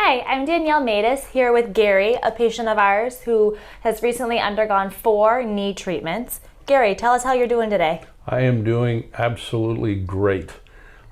Hi, I'm Danielle Matias here with Gary, a patient of ours who has recently undergone 4 knee treatments. Gary, tell us how you're doing today. I am doing absolutely great.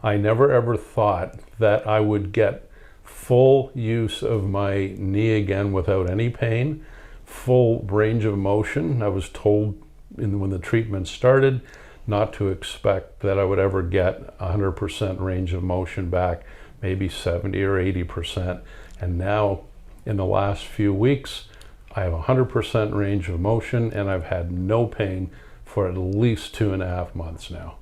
I never ever thought that I would get full use of my knee again without any pain, full range of motion. I was told when the treatment started not to expect that I would ever get 100% range of motion back, maybe 70 or 80%. And now in the last few weeks, I have 100% range of motion and I've had no pain for at least 2.5 months now.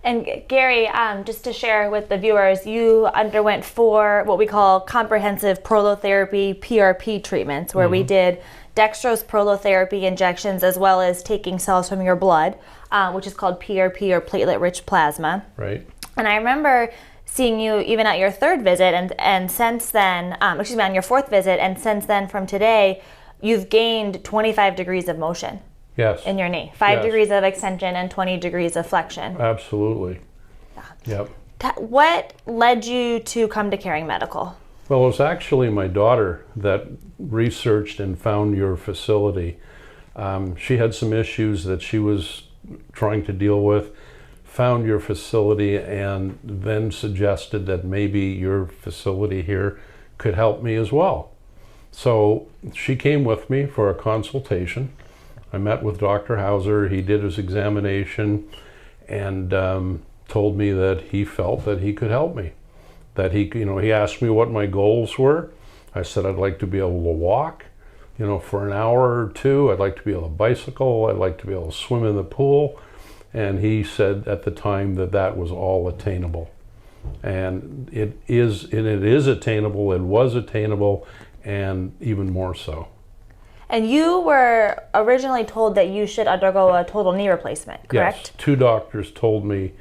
And Gary, just to share with the viewers, you underwent 4 what we call comprehensive prolotherapy PRP treatments, where we did dextrose prolotherapy injections as well as taking cells from your blood, which is called PRP or platelet-rich plasma. Right. And I remember seeing you even at your 3rd visit, and since then, on your 4th visit, and since then from today, you've gained 25 degrees of motion. Yes. In your knee. 5 degrees of extension and 20 degrees of flexion. Absolutely. Yep. What led you to come to Caring Medical? Well, it was actually my daughter that researched and found your facility. She had some issues that she was trying to deal with, found your facility, and then suggested that maybe your facility here could help me as well. So she came with me for a consultation. I met with Dr. Hauser. He did his examination and told me that he felt that he could help me. That he asked me what my goals were. I said I'd like to be able to walk, for an hour or 2. I'd like to be able to bicycle. I'd like to be able to swim in the pool. And he said at the time that that was all attainable. And it is attainable. It was attainable, and even more so. And you were originally told that you should undergo a total knee replacement, correct? Yes, 2 doctors told me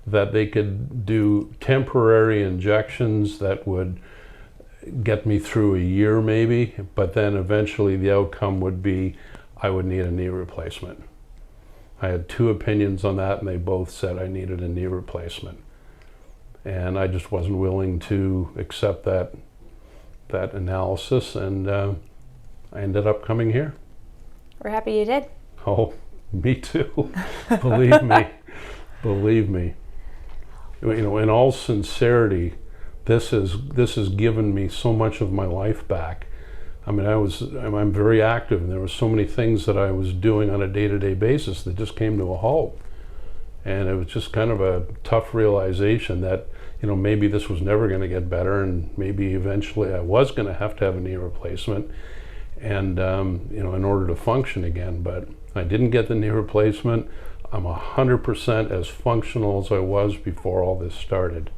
that they could do temporary injections that would get me through a year maybe, but then eventually the outcome would be I would need a knee replacement. I had 2 opinions on that, and they both said I needed a knee replacement. And I just wasn't willing to accept that analysis, and I ended up coming here. We're happy you did. Oh, me too. Believe me. Believe me. In all sincerity, this has given me so much of my life back. I mean, I'm very active, and there were so many things that I was doing on a day-to-day basis that just came to a halt. And it was just kind of a tough realization that, maybe this was never going to get better, and maybe eventually I was going to have a knee replacement. And in order to function again, but I didn't get the knee replacement. I'm 100% as functional as I was before all this started.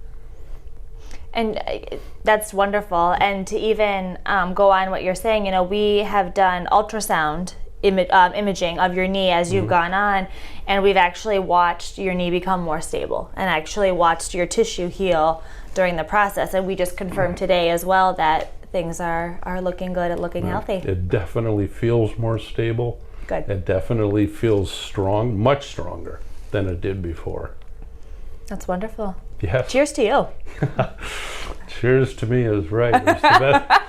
And that's wonderful. And to even go on what you're saying, we have done ultrasound imaging of your knee as you've gone on, and we've actually watched your knee become more stable and actually watched your tissue heal during the process. And we just confirmed today as well that things are looking good and looking healthy. It definitely feels more stable. Good. It definitely feels strong, much stronger than it did before. That's wonderful. Yes. Cheers to you. Cheers to me is right. It's the